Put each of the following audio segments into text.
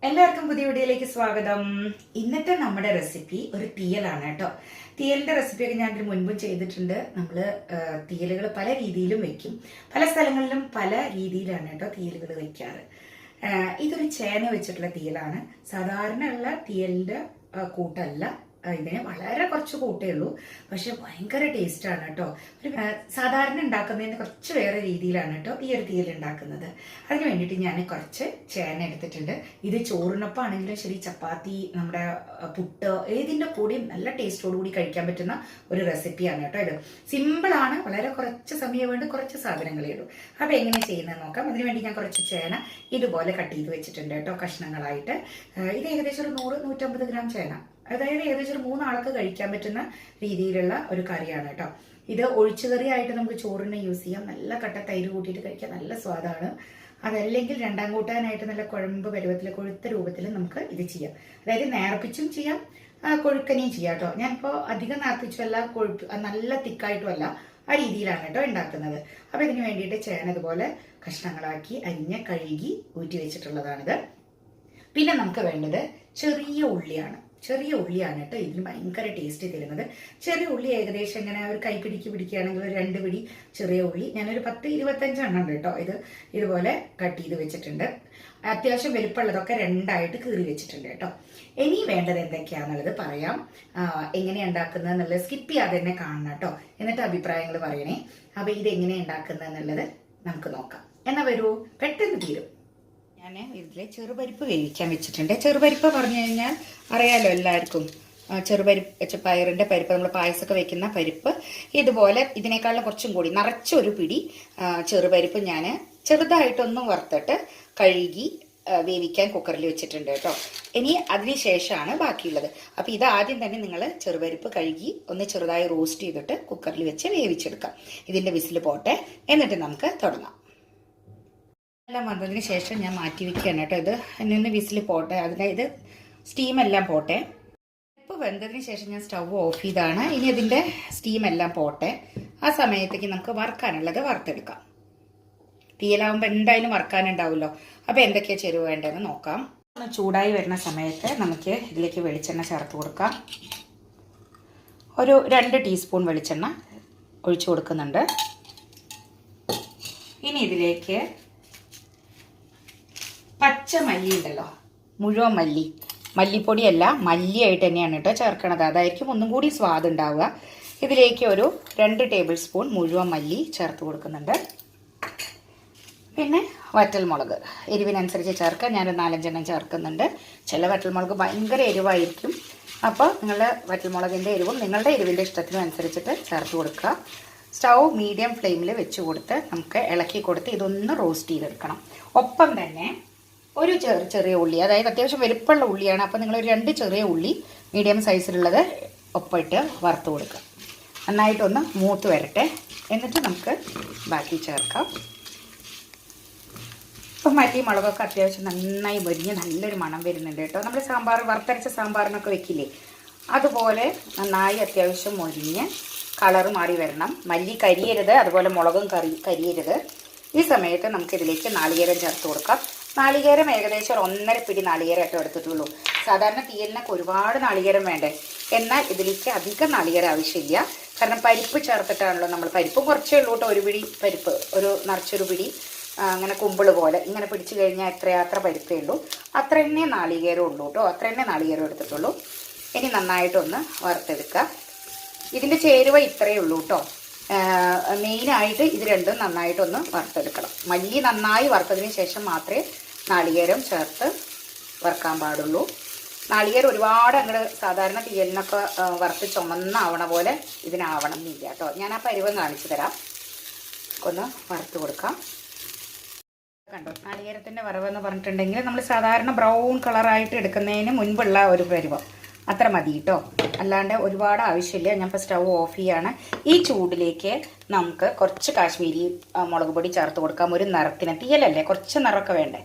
എല്ലാവർക്കും പുതിയ വീഡിയോയിലേക്ക് സ്വാഗതം. ഇന്നത്തെ നമ്മുടെ റെസിപ്പി ഒരു തീയലാണ് കേട്ടോ. തീയലിന്റെ റെസിപ്പിയൊക്കെ ഞാൻ ഇതിന് മുൻപും ചെയ്തിട്ടുണ്ട്. നമ്മൾ തീയലുകൾ പല രീതിയിലും വെക്കും. പല സ്ഥലങ്ങളിലും പല രീതിയിലാണ് കേട്ടോ തീയലുകൾ വെക്കാറ്. ഇതൊരു ചേന വെച്ചിട്ടുള്ള തീയലാണ്. സാധാരണ ഉള്ള തീയലിന്റെ കൂട്ടല്ല. ഇതിന് വളരെ കുറച്ച് കൂട്ടേ ഉള്ളൂ, പക്ഷെ ഭയങ്കര ടേസ്റ്റ് ആണ് കേട്ടോ. ഒരു സാധാരണ ഉണ്ടാക്കുന്നതിന് കുറച്ച് വേറെ രീതിയിലാണ് കേട്ടോ ഈ ഒരു തീയൽ ഉണ്ടാക്കുന്നത്. അതിന് വേണ്ടിയിട്ട് ഞാൻ കുറച്ച് ചേന എടുത്തിട്ടുണ്ട്. ഇത് ചോറിനൊപ്പം ആണെങ്കിലും ശരി, ചപ്പാത്തി, നമ്മുടെ പുട്ട്, ഏതിൻ്റെ കൂടിയും നല്ല ടേസ്റ്റോട് കൂടി കഴിക്കാൻ പറ്റുന്ന ഒരു റെസിപ്പിയാണ് കേട്ടോ. ഇത് സിമ്പിളാണ്, വളരെ കുറച്ച് സമയം വേണ്ടി കുറച്ച് സാധനങ്ങളേ ഉള്ളൂ. അപ്പോൾ എങ്ങനെ ചെയ്യുന്നത് നോക്കാം. അതിനുവേണ്ടി ഞാൻ കുറച്ച് ചേന ഇതുപോലെ കട്ട് ചെയ്ത് വെച്ചിട്ടുണ്ട് കേട്ടോ, കഷ്ണങ്ങളായിട്ട്. ഇത് ഏകദേശം ഒരു 100-150 ഗ്രാം ചേന, അതായത് ഏകദേശം ഒരു 3 ആൾക്ക് കഴിക്കാൻ പറ്റുന്ന രീതിയിലുള്ള ഒരു കറിയാണ് കേട്ടോ. ഇത് ഒഴിച്ചുകറിയായിട്ട് നമുക്ക് ചോറിന് യൂസ് ചെയ്യാം. നല്ല കട്ട തൈര് കൂട്ടിയിട്ട് കഴിക്കാൻ നല്ല സ്വാദാണ്. അതല്ലെങ്കിൽ രണ്ടാം കൂട്ടാനായിട്ട് നല്ല കുഴമ്പ് പരുവത്തിൽ, കൊഴുത്ത രൂപത്തിൽ നമുക്ക് ഇത് ചെയ്യാം. അതായത് നേർപ്പിച്ചും ചെയ്യാം, കൊഴുക്കനെയും ചെയ്യാം കേട്ടോ. ഞാനിപ്പോൾ അധികം നേർപ്പിച്ചുമല്ല, നല്ല തിക്കായിട്ടുമല്ല, ആ രീതിയിലാണ് കേട്ടോ ഉണ്ടാക്കുന്നത്. അപ്പോൾ ഇതിന് വേണ്ടിയിട്ട് ചേന ഇതുപോലെ കഷ്ണങ്ങളാക്കി അരിഞ്ഞ് കഴുകി ഊറ്റി വെച്ചിട്ടുള്ളതാണിത്. പിന്നെ നമുക്ക് വേണ്ടത് ചെറിയ ഉള്ളിയാണ്. ചെറിയ ഉള്ളിയാണ് കേട്ടോ ഇതിന് ഭയങ്കര ടേസ്റ്റ് തരുന്നത്. ചെറിയ ഉള്ളി ഏകദേശം ഇങ്ങനെ ഒരു കൈപ്പിടിക്ക് പിടിക്കുകയാണെങ്കിൽ ഒരു 2 പിടി ചെറിയ ഉള്ളി ഞാനൊരു 10-25 എണ്ണം ഉണ്ട് കേട്ടോ. ഇതുപോലെ കട്ട് ചെയ്ത് വെച്ചിട്ടുണ്ട്. അത്യാവശ്യം വലുപ്പമുള്ളതൊക്കെ 2ആയിട്ട് കീറി വെച്ചിട്ടുണ്ട് കേട്ടോ. ഇനി വേണ്ടത് എന്തൊക്കെയാണെന്നുള്ളത് പറയാം. എങ്ങനെയാണ് ഉണ്ടാക്കുന്നത് എന്നുള്ളത് സ്കിപ്പ് ചെയ്യാതെ തന്നെ കാണണം കേട്ടോ. എന്നിട്ട് അഭിപ്രായങ്ങൾ പറയണേ. അപ്പോൾ ഇത് എങ്ങനെയാണ് ഉണ്ടാക്കുന്നത് എന്നുള്ളത് നമുക്ക് നോക്കാം. എന്നാൽ വരൂ, പെട്ടെന്ന് തീരും. ഞാൻ ഇതിൽ ചെറുപരിപ്പ് വേവിക്കാൻ വെച്ചിട്ടുണ്ട്. ചെറുപരിപ്പ് പറഞ്ഞു കഴിഞ്ഞാൽ അറിയാലോ എല്ലാവർക്കും. ചെറുപരിപ്പ്, പയറിൻ്റെ പരിപ്പ്, നമ്മൾ പായസമൊക്കെ വെക്കുന്ന പരിപ്പ്. ഇതുപോലെ ഇതിനേക്കാളും കുറച്ചും കൂടി നിറച്ചൊരു പിടി ചെറുപരിപ്പ് ഞാൻ ചെറുതായിട്ടൊന്ന് വറുത്തിട്ട് കഴുകി വേവിക്കാൻ കുക്കറിൽ വെച്ചിട്ടുണ്ട് കേട്ടോ. ഇനി അതിന് ശേഷമാണ് ബാക്കിയുള്ളത്. അപ്പോൾ ഇത് ആദ്യം തന്നെ നിങ്ങൾ ചെറുപരിപ്പ് കഴുകി ഒന്ന് ചെറുതായി റോസ്റ്റ് ചെയ്തിട്ട് കുക്കറിൽ വെച്ച് വേവിച്ചെടുക്കാം. ഇതിൻ്റെ വിസിൽ പോട്ടെ, എന്നിട്ട് നമുക്ക് തുടങ്ങാം. എല്ലാം വന്നതിന് ശേഷം ഞാൻ മാറ്റി വെക്കുകയാണ് കേട്ടോ. ഇത് എന്നെ വിസിൽ പോട്ടെ, അതായത് സ്റ്റീമെല്ലാം പോട്ടെ. ഇപ്പോൾ വെന്തതിന് ശേഷം ഞാൻ സ്റ്റവ് ഓഫ് ചെയ്താണ്. ഇനി അതിൻ്റെ സ്റ്റീമെല്ലാം പോട്ടെ. ആ സമയത്തേക്ക് നമുക്ക് വറുക്കാനുള്ളത് വറുത്തെടുക്കാം. തീയലാവുമ്പോൾ എന്തായാലും വറുക്കാനുണ്ടാവുമല്ലോ. അപ്പോൾ എന്തൊക്കെയാണ് ചേരുവ വേണ്ടതെന്ന് നോക്കാം. ചൂടായി വരുന്ന സമയത്ത് നമുക്ക് ഇതിലേക്ക് വെളിച്ചെണ്ണ ചേർത്ത് കൊടുക്കാം. ഒരു 2 ടീസ്പൂൺ വെളിച്ചെണ്ണ ഒഴിച്ചു കൊടുക്കുന്നുണ്ട്. ഇനി ഇതിലേക്ക് പച്ചമല്ലി ഉണ്ടല്ലോ, മുഴുവൻ മല്ലി, മല്ലിപ്പൊടിയല്ല മല്ലിയായിട്ട് തന്നെയാണ് കേട്ടോ ചേർക്കണത്. അതായിരിക്കും ഒന്നും കൂടി സ്വാദ് ഉണ്ടാവുക. ഇതിലേക്ക് ഒരു 2 ടേബിൾ സ്പൂൺ മുഴുവൻ മല്ലി ചേർത്ത് കൊടുക്കുന്നുണ്ട്. പിന്നെ വറ്റൽമുളക് എരിവിനനുസരിച്ച് ചേർക്കുക. ഞാൻ 4-5 എണ്ണം ചേർക്കുന്നുണ്ട്. ചില വറ്റൽമുളക് ഭയങ്കര എരിവായിരിക്കും. അപ്പോൾ നിങ്ങളുടെ വറ്റൽമുളകിൻ്റെ എരിവും നിങ്ങളുടെ എരിവിൻ്റെ ഇഷ്ടത്തിനും അനുസരിച്ചിട്ട് ചേർത്ത് കൊടുക്കുക. സ്റ്റൗ മീഡിയം ഫ്ലെയിമിൽ വെച്ച് കൊടുത്ത് നമുക്ക് ഇളക്കി കൊടുത്ത് ഇതൊന്ന് റോസ്റ്റ് ചെയ്തെടുക്കണം. ഒപ്പം തന്നെ ഒരു ചെറിയ ഉള്ളി, അതായത് അത്യാവശ്യം വലുപ്പമുള്ള ഉള്ളിയാണ്. അപ്പോൾ നിങ്ങളൊരു 2 ചെറിയ ഉള്ളി മീഡിയം സൈസിലുള്ളത് ഒപ്പിട്ട് വറുത്ത് കൊടുക്കുക. നന്നായിട്ടൊന്ന് മൂത്ത് വരട്ടെ, എന്നിട്ട് നമുക്ക് ബാക്കി ചേർക്കാം. ഇപ്പം മല്ലി മുളകൊക്കെ അത്യാവശ്യം നന്നായി മൊരിഞ്ഞ് നല്ലൊരു മണം വരുന്നുണ്ട് കേട്ടോ. നമ്മൾ സാമ്പാർ, വറുത്തരച്ച സാമ്പാറിനൊക്കെ വെക്കില്ലേ, അതുപോലെ നന്നായി അത്യാവശ്യം മൊരിഞ്ഞ് കളറ് മാറി വരണം. മല്ലി കരിയരുത്, അതുപോലെ മുളകും കരിയരുത്. ഈ സമയത്ത് നമുക്കിതിലേക്ക് നാളികേരം ചേർത്ത് കൊടുക്കാം. നാളികേരം ഏകദേശം 1.5 പിടി നാളികേരമായിട്ട് എടുത്തിട്ടുള്ളൂ. സാധാരണ തീയലിനൊക്കെ ഒരുപാട് നാളികേരം വേണ്ടേ, എന്നാൽ ഇതിലേക്ക് അധികം നാളികേരം ആവശ്യമില്ല. കാരണം പരിപ്പ് ചേർത്തിട്ടാണല്ലോ നമ്മൾ. പരിപ്പ് കുറച്ചേ ഉള്ളൂ കേട്ടോ. 1 പിടി പരിപ്പ്, ഒരു നിറച്ചൊരു പിടി അങ്ങനെ കുമ്പിള് പോലെ ഇങ്ങനെ പിടിച്ചു കഴിഞ്ഞാൽ അത്ര പരിപ്പേ ഉള്ളൂ. അത്ര തന്നെ നാളികേരം ഉള്ളൂ കേട്ടോ. അത്ര തന്നെ നാളികേരം എടുത്തിട്ടുള്ളൂ. ഇനി നന്നായിട്ടൊന്ന് വറുത്തെടുക്കുക. ഇതിൻ്റെ ചേരുവ ഇത്രയേ ഉള്ളൂ കേട്ടോ. മെയിനായിട്ട് ഇത് രണ്ടും നന്നായിട്ടൊന്ന് വറുത്തെടുക്കണം. മല്ലി നന്നായി വറുത്തതിന് ശേഷം മാത്രമേ നാളികേരം ചേർത്ത് വറുക്കാൻ പാടുള്ളൂ. നാളികേരം ഒരുപാട് അങ്ങോട്ട് സാധാരണ തീയലിനൊക്കെ വറുത്ത് ചുമന്നാവണ പോലെ ഇതിനാവണം എന്നില്ല കേട്ടോ. ഞാൻ ആ പരുവം കാണിച്ചു തരാം. ഒന്ന് വറുത്ത് കൊടുക്കാം. കണ്ടോ, നാളികേരത്തിൻ്റെ വറവെന്ന് പറഞ്ഞിട്ടുണ്ടെങ്കിൽ നമ്മൾ സാധാരണ ബ്രൗൺ കളറായിട്ട് എടുക്കുന്നതിന് മുൻപുള്ള ഒരു പരുവം അത്ര മതി കേട്ടോ. അല്ലാണ്ട് ഒരുപാട് ആവശ്യമില്ല. ഞാൻ ഇപ്പോൾ സ്റ്റവ് ഓഫ് ചെയ്യാണ്. ഈ ചൂടിലേക്ക് നമുക്ക് കുറച്ച് കാശ്മീരി മുളക് പൊടി ചേർത്ത് കൊടുക്കാം. ഒരു നിറത്തിന്, തീയലല്ലേ, കുറച്ച് നിറമൊക്കെ വേണ്ടേ.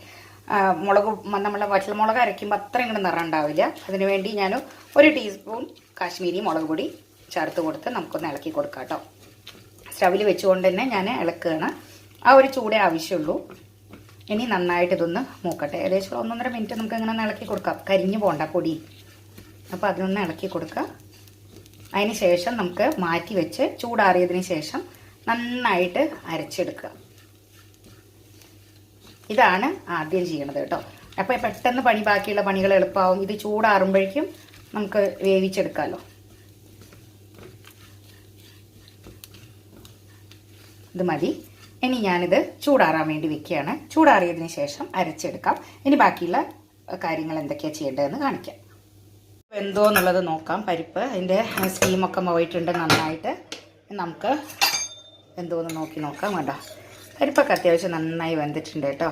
നമ്മളെ വറ്റൽമുളക് അരയ്ക്കുമ്പോൾ അത്ര ഇങ്ങനെ നിറം ഉണ്ടാവില്ല. അതിനുവേണ്ടി ഞാൻ 1 ടീസ്പൂൺ കാശ്മീരി മുളക് പൊടി ചേർത്ത് കൊടുത്ത് നമുക്കൊന്ന് ഇളക്കി കൊടുക്കാം കേട്ടോ. സ്റ്റവിൽ വെച്ചുകൊണ്ട് തന്നെ ഞാൻ ഇളക്കുകയാണ്. ആ ഒരു ചൂടേ ആവശ്യമുള്ളൂ. ഇനി നന്നായിട്ട് ഇതൊന്ന് മൂക്കട്ടെ. ഏകദേശം 1-1.5 മിനിറ്റ് നമുക്ക് ഇങ്ങനെ ഇളക്കി കൊടുക്കാം, കരിഞ്ഞു പോകണ്ട പൊടി. അപ്പോൾ അതിനൊന്ന് ഇളക്കി കൊടുക്കുക. അതിന് ശേഷം നമുക്ക് മാറ്റി വെച്ച് ചൂടാറിയതിന് ശേഷം നന്നായിട്ട് അരച്ചെടുക്കുക. ഇതാണ് ആദ്യം ചെയ്യണത് കേട്ടോ. അപ്പോൾ പെട്ടെന്ന് ബാക്കിയുള്ള പണികൾ എളുപ്പമാവും. ഇത് ചൂടാറുമ്പോഴേക്കും നമുക്ക് വേവിച്ചെടുക്കാമല്ലോ. ഇത് മതി. ഇനി ഞാനിത് ചൂടാറാൻ വേണ്ടി വെക്കുകയാണ്. ചൂടാറിയതിന് ശേഷം അരച്ചെടുക്കാം. ഇനി ബാക്കിയുള്ള കാര്യങ്ങൾ എന്തൊക്കെയാണ് ചെയ്യേണ്ടതെന്ന് കാണിക്കാം. വെന്തോ എന്നുള്ളത് നോക്കാം. പരിപ്പ് അതിൻ്റെ സ്റ്റീമൊക്കെ പോയിട്ടുണ്ട് നന്നായിട്ട്. നമുക്ക് എന്തോന്ന് നോക്കാം. വേണ്ട, പരിപ്പൊക്കെ അത്യാവശ്യം നന്നായി വെന്തിട്ടുണ്ട് കേട്ടോ.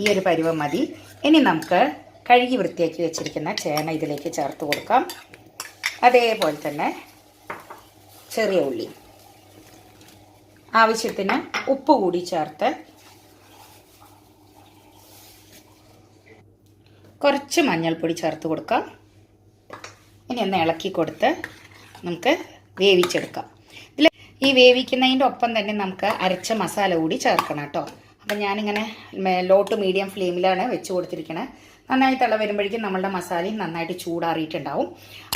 ഈ ഒരു പരുവം മതി. ഇനി നമുക്ക് കഴുകി വൃത്തിയാക്കി വെച്ചിരിക്കുന്ന ചേന ഇതിലേക്ക് ചേർത്ത് കൊടുക്കാം. അതേപോലെ തന്നെ ചെറിയ ഉള്ളി, ആവശ്യത്തിന് ഉപ്പ് കൂടി ചേർത്ത് കുറച്ച് മഞ്ഞൾപ്പൊടി ചേർത്ത് കൊടുക്കാം. ഇനി ഒന്ന് ഇളക്കി കൊടുത്ത് നമുക്ക് വേവിച്ചെടുക്കാം. ഇതിൽ ഈ വേവിക്കുന്നതിൻ്റെ ഒപ്പം തന്നെ നമുക്ക് അരച്ച മസാല കൂടി ചേർക്കണം കേട്ടോ. അപ്പം ഞാനിങ്ങനെ ലോ ടു മീഡിയം ഫ്ലെയിമിലാണ് വെച്ച് കൊടുത്തിരിക്കുന്നത്. നന്നായി തിള വരുമ്പോഴേക്കും നമ്മളുടെ മസാലയും നന്നായിട്ട് ചൂടാറിയിട്ടുണ്ടാവും.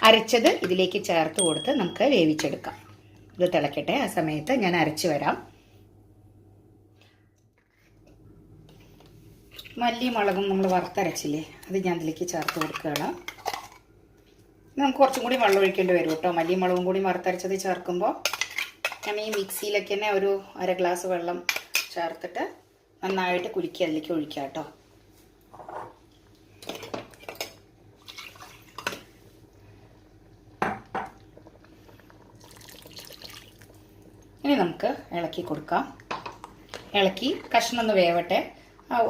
അരച്ചത് ഇതിലേക്ക് ചേർത്ത് കൊടുത്ത് നമുക്ക് വേവിച്ചെടുക്കാം. ഇത് തിളക്കട്ടെ. ആ സമയത്ത് ഞാൻ അരച്ച് വരാം. മല്ലി മുളകും നമ്മൾ വറുത്തരച്ചില്ലേ, അത് ഞാൻ ഇതിലേക്ക് ചേർത്ത് കൊടുക്കുകയാണ്. നമുക്ക് കുറച്ചും കൂടി വെള്ളം ഒഴിക്കേണ്ടി വരും കേട്ടോ. മല്ലി മുളകും കൂടി വറുത്തരച്ചത് ചേർക്കുമ്പോൾ ഞാൻ ഈ മിക്സിയിലൊക്കെ തന്നെ ഒരു 1/2 ഗ്ലാസ് വെള്ളം ചേർത്തിട്ട് നന്നായിട്ട് കുലുക്കി അതിലേക്ക് ഒഴിക്കാം കേട്ടോ. ഇനി നമുക്ക് ഇളക്കി കൊടുക്കാം. ഇളക്കി കഷ്ണം ഒന്ന് വേവട്ടെ.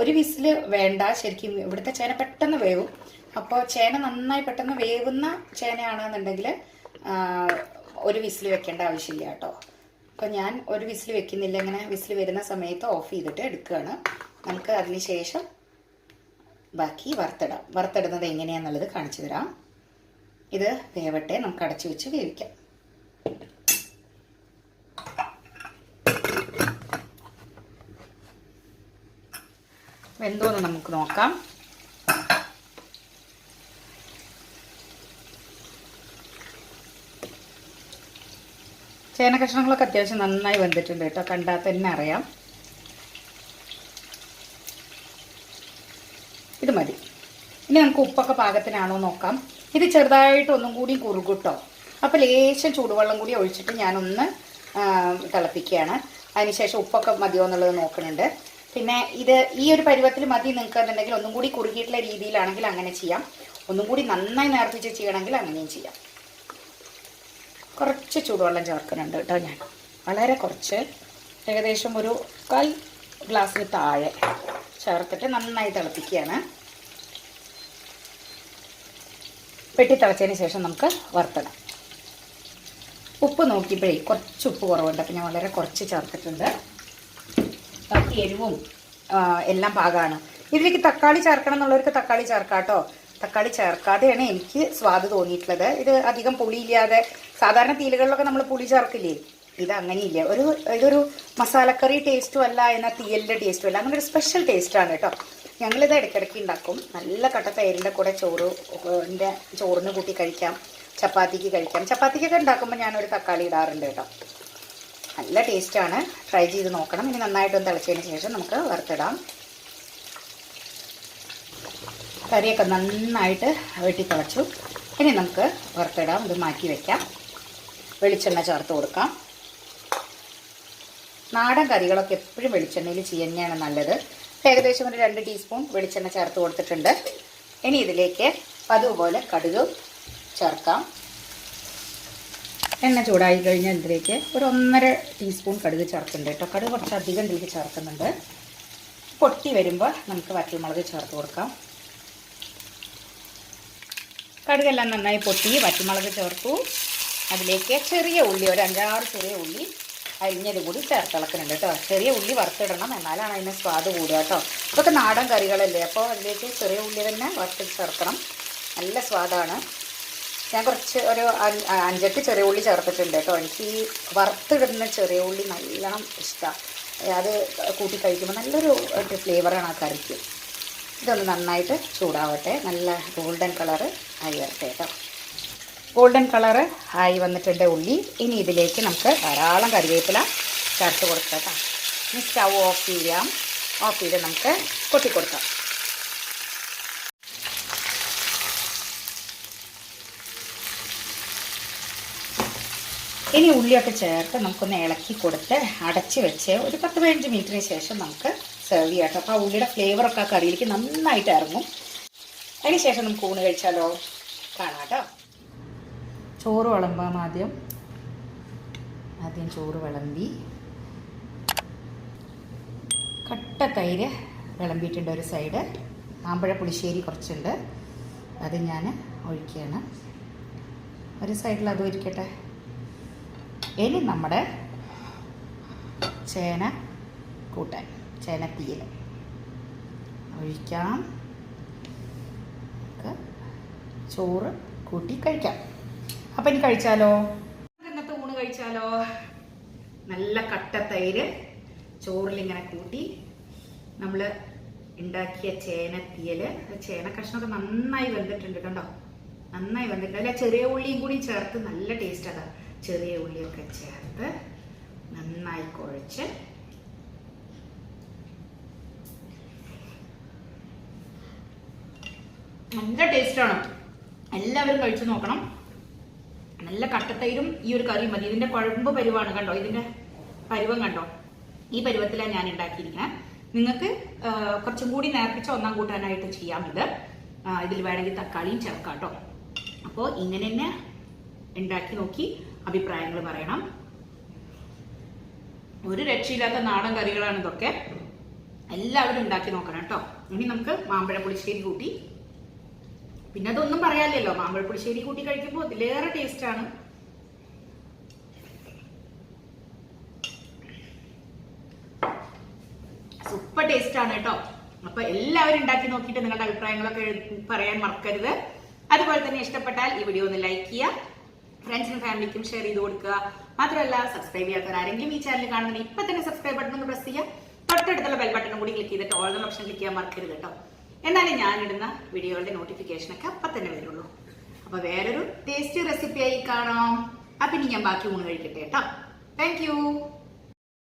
ഒരു വിസിൽ വേണ്ട. ശരിക്കും ഇവിടുത്തെ ചേന പെട്ടെന്ന് വേവും. അപ്പോൾ ചേന നന്നായി പെട്ടെന്ന് വേവുന്ന ചേനയാണെന്നുണ്ടെങ്കിൽ ഒരു വിസിൽ വെക്കേണ്ട ആവശ്യമില്ല കേട്ടോ. അപ്പോൾ ഞാൻ ഒരു വിസിൽ വെക്കുന്നില്ല. ഇങ്ങനെ വിസിൽ വരുന്ന സമയത്ത് ഓഫ് ചെയ്തിട്ട് എടുക്കുകയാണ്. നമുക്ക് അതിന് ശേഷം ബാക്കി വറുത്തിടാം. വറുത്തിടുന്നത് എങ്ങനെയാണെന്നുള്ളത് കാണിച്ചു തരാം. ഇത് വേവട്ടെ. നമുക്ക് അടച്ചു വെച്ച് വേവിക്കാം. വെന്തോന്ന് നമുക്ക് നോക്കാം. ചേന കഷ്ണങ്ങളൊക്കെ അത്യാവശ്യം നന്നായി വെന്തിട്ടുണ്ട് കേട്ടോ. കണ്ടാൽ തന്നെ അറിയാം. ഇത് മതി. ഇനി നമുക്ക് ഉപ്പൊക്കെ പാകത്തിനാണോ നോക്കാം. ഇത് ചെറുതായിട്ട് ഒന്നും കൂടി കുറുകൂട്ടോ. അപ്പോൾ ലേശം ചൂടുവെള്ളം കൂടി ഒഴിച്ചിട്ട് ഞാനൊന്ന് തിളപ്പിക്കുകയാണ്. അതിനുശേഷം ഉപ്പൊക്കെ മതിയോ എന്നുള്ളത് നോക്കുന്നുണ്ട്. പിന്നെ ഇത് ഈ ഒരു പരുവത്തിൽ മതി നിൽക്കുന്നുണ്ടെങ്കിൽ ഒന്നും കൂടി കുറുകിയിട്ടുള്ള രീതിയിലാണെങ്കിൽ അങ്ങനെ ചെയ്യാം. ഒന്നും കൂടി നന്നായി നേർപ്പിച്ച് ചെയ്യണമെങ്കിൽ അങ്ങനെയും ചെയ്യാം. കുറച്ച് ചൂടുവെള്ളം ചേർക്കുന്നുണ്ട് കേട്ടോ. ഞാൻ വളരെ കുറച്ച്, ഏകദേശം ഒരു 1/4 ഗ്ലാസ്സിന് താഴെ ചേർത്തിട്ട് നന്നായി തിളപ്പിക്കുകയാണ്. പെട്ടി തിളച്ചതിന് ശേഷം നമുക്ക് വറുത്തിടാം. ഉപ്പ് നോക്കിയപ്പോഴേ കുറച്ച് ഉപ്പ് കുറവുണ്ട്. അപ്പം ഞാൻ വളരെ കുറച്ച് ചേർത്തിട്ടുണ്ട്. ബാക്കി എരിവും എല്ലാം പാകമാണ്. ഇതിലേക്ക് തക്കാളി ചേർക്കണം എന്നുള്ളവർക്ക് തക്കാളി ചേർക്കാം കേട്ടോ. തക്കാളി ചേർക്കാതെയാണ് എനിക്ക് സ്വാദ് തോന്നിയിട്ടുള്ളത്. ഇത് അധികം പുളിയില്ലാതെ, സാധാരണ തീയലുകളിലൊക്കെ നമ്മൾ പുളി ചേർക്കില്ലേ, ഇത് അങ്ങനെയില്ല. ഇതൊരു മസാലക്കറി ടേസ്റ്റും അല്ല, എന്നാൽ തീയലിൻ്റെ ടേസ്റ്റും അല്ല. അങ്ങനെ ഒരു സ്പെഷ്യൽ ടേസ്റ്റാണ് കേട്ടോ. ഞങ്ങളിത് ഇടയ്ക്കിടയ്ക്ക് ഉണ്ടാക്കും. നല്ല കട്ട തൈരിൻ്റെ കൂടെ ചോറിന് കൂട്ടി കഴിക്കാം, ചപ്പാത്തിക്ക് കഴിക്കാം. ചപ്പാത്തിക്കൊക്കെ ഉണ്ടാക്കുമ്പോൾ ഞാനൊരു തക്കാളി ഇടാറുണ്ട് കേട്ടോ. നല്ല ടേസ്റ്റാണ്. ട്രൈ ചെയ്ത് നോക്കണം. ഇനി നന്നായിട്ടൊന്ന് തിളച്ചതിന് ശേഷം നമുക്ക് വറുത്തിടാം. കറിയൊക്കെ നന്നായിട്ട് വെട്ടി തിളച്ചു. ഇനി നമുക്ക് വറുത്തിടാം. ഇത് മാറ്റി വയ്ക്കാം. വെളിച്ചെണ്ണ ചേർത്ത് കൊടുക്കാം. നാടൻ കറികളൊക്കെ എപ്പോഴും വെളിച്ചെണ്ണയിൽ ചെയ്യുന്നതാണ് നല്ലത്. ഏകദേശം ഒരു 2 ടീസ്പൂൺ വെളിച്ചെണ്ണ ചേർത്ത് കൊടുത്തിട്ടുണ്ട്. ഇനി ഇതിലേക്ക് അതുപോലെ കടുക് ചേർക്കാം. എണ്ണ ചൂടായി കഴിഞ്ഞാൽ ഇതിലേക്ക് ഒരു 1.5 ടീസ്പൂൺ കടുക് ചേർക്കുന്നുണ്ട് കേട്ടോ. കടുക് കുറച്ച് അധികം ഇതിലേക്ക് ചേർക്കുന്നുണ്ട്. പൊട്ടി വരുമ്പോൾ നമുക്ക് വറ്റൽമുളക് ചേർത്ത് കൊടുക്കാം. കടുകെല്ലാം നന്നായി പൊട്ടി വറ്റൽമുളക് ചേർത്തു. അതിലേക്ക് ചെറിയ ഉള്ളി, ഒരു 5-6 ചെറിയ ഉള്ളി അരിഞ്ഞത് കൂടി ചേർത്തിളക്കുന്നുണ്ട് കേട്ടോ. ചെറിയ ഉള്ളി വറുത്തിടണം, എന്നാലാണ് അതിന് സ്വാദ് കൂടുക കേട്ടോ. ഇതൊക്കെ നാടൻ കറികളല്ലേ, അപ്പോൾ അതിലേക്ക് ചെറിയ ഉള്ളി തന്നെ വറുത്ത് ചേർക്കണം. നല്ല സ്വാദാണ്. ഞാൻ കുറച്ച് ഒരു 5-8 ചെറിയ ഉള്ളി ചേർത്തിട്ടുണ്ട് കേട്ടോ. എനിക്ക് ഈ വറുത്തിടുന്ന ചെറിയ ഉള്ളി നല്ലോണം ഇഷ്ടമാണ്. അത് കൂട്ടി കഴിക്കുമ്പോൾ നല്ലൊരു ഫ്ലേവറാണ് ആ കറിക്ക്. ഇതൊന്ന് നന്നായിട്ട് ചൂടാവട്ടെ, നല്ല ഗോൾഡൻ കളറ് ആയി വരട്ടെ കേട്ടോ. ഗോൾഡൻ കളറ് ആയി വന്നിട്ടുണ്ട് ഉള്ളി. ഇനി ഇതിലേക്ക് നമുക്ക് ധാരാളം കറിവേപ്പില ചേർത്ത് കൊടുക്കാം കേട്ടോ. ഇനി സ്റ്റൗ ഓഫ് ചെയ്യാം. ഓഫ് ചെയ്ത് നമുക്ക് കൊട്ടിക്കൊടുക്കാം. ഇനി ഉള്ളിയൊക്കെ ചേർത്ത് നമുക്കൊന്ന് ഇളക്കി കൊടുത്ത് അടച്ച് വെച്ച് ഒരു 10-15 മിനിറ്റിന് ശേഷം നമുക്ക് സെർവ് ചെയ്യാം കേട്ടോ. അപ്പോൾ ആ ഉള്ളിയുടെ ഫ്ലേവറൊക്കെ ആ കറിയിലേക്ക് നന്നായിട്ട് ഇറങ്ങും. അതിന് ശേഷം നമുക്ക് ഊണ് കഴിച്ചാലോ? കാണാം കേട്ടോ. ചോറ് വിളമ്പാം. ആദ്യം ചോറ് വിളമ്പി കട്ട തൈര് വിളമ്പിയിട്ടുണ്ട് ഒരു സൈഡ്. മാമ്പഴ പുളിശ്ശേരി കുറച്ചുണ്ട്, അത് ഞാൻ ഒഴിക്കുകയാണ്. ഒരു സൈഡിൽ അതും ഇരിക്കട്ടെ. ഇനി നമ്മുടെ ചേന കൂട്ടാൻ, ചേനത്തീയൽ ഒഴിക്കാം. ചോറ് കൂട്ടി കഴിക്കാം. അപ്പം ഇനി കഴിച്ചാലോ? ഇന്നത്തെ ഊണ് കഴിച്ചാലോ? നല്ല കട്ട തൈര് ചോറിലിങ്ങനെ കൂട്ടി നമ്മൾ ഉണ്ടാക്കിയ ചേനത്തീയൽ. ചേന കഷ്ണമൊക്കെ നന്നായി വെന്തിട്ടുണ്ട് കണ്ടോ, നന്നായി വെന്തിട്ടുണ്ട്. അല്ല, ചെറിയ ഉള്ളിയും കൂടി ചേർത്ത് നല്ല ടേസ്റ്റ്. അതാ ചെറിയ ഉള്ളിയൊക്കെ ചേർത്ത് നന്നായി കുഴച്ച് നല്ല ടേസ്റ്റാണ്. എല്ലാവരും കഴിച്ചു നോക്കണം. നല്ല കട്ടത്തൈരും ഈ ഒരു കറിയും മതി. ഇതിന്റെ കുഴമ്പ് പരുവാണ് കണ്ടോ, ഇതിന്റെ പരുവം കണ്ടോ, ഈ പരുവത്തിലാണ് ഞാൻ ഉണ്ടാക്കിയിരിക്കുന്നത്. നിങ്ങൾക്ക് കുറച്ചും കൂടി നേർപ്പിച്ച ഒന്നാം കൂട്ടാനായിട്ട് ചെയ്യാം. ഇതിൽ വേണമെങ്കിൽ തക്കാളിയും ചേർക്കാം കേട്ടോ. അപ്പോൾ ഇങ്ങനെ തന്നെ ഉണ്ടാക്കി നോക്കി അഭിപ്രായങ്ങൾ പറയണം. ഒരു രക്ഷയില്ലാത്ത നാടൻ കറികളാണ് ഇതൊക്കെ. എല്ലാവരും ഉണ്ടാക്കി നോക്കണം കേട്ടോ. ഇനി നമുക്ക് മാമ്പഴ പുളിശ്ശേരി കൂട്ടി, പിന്നെ അതൊന്നും പറയാനില്ലല്ലോ, മാമ്പഴ പുളിശ്ശേരി കൂട്ടി കഴിക്കുമ്പോൾ അതിലേറെ ടേസ്റ്റാണ്. സൂപ്പർ ടേസ്റ്റാണ് കേട്ടോ. അപ്പൊ എല്ലാവരും ഉണ്ടാക്കി നോക്കിയിട്ട് നിങ്ങളുടെ അഭിപ്രായങ്ങളൊക്കെ പറയാൻ മറക്കരുത്. അതുപോലെ തന്നെ ഇഷ്ടപ്പെട്ടാൽ ഈ വീഡിയോ ഒന്ന് ലൈക്ക് ചെയ്യുക, ഫ്രണ്ട്സിനും ഫാമിലിക്കും ഷെയർ ചെയ്ത് കൊടുക്കുക. മാത്രമല്ല, സബ്സ്ക്രൈബ് ചെയ്യാത്തവർ ആരെങ്കിലും ഈ ചാനൽ കാണുന്നത് ഇപ്പൊ തന്നെ സബ്സ്ക്രൈബ് ബട്ടൺ ഒന്ന് പ്രസ് ചെയ്യുക. തൊട്ടടുത്തുള്ള ബെൽ ബട്ടണും കൂടി ക്ലിക്ക് ചെയ്തിട്ട് ഓൾ എന്ന ഓപ്ഷൻ ക്ലിക്ക് ചെയ്യാൻ മറക്കരുത് കേട്ടോ. എന്നാലേ ഞാനിടുന്ന വീഡിയോകളുടെ നോട്ടിഫിക്കേഷനൊക്കെ അപ്പം തന്നെ വരുള്ളൂ. അപ്പൊ വേറൊരു ടേസ്റ്റി റെസിപ്പിയായി കാണാം. അപ്പൊ ഇനി ഞാൻ ബാക്കി ഊണ് കഴിക്കട്ടെ കേട്ടോ. Thank you.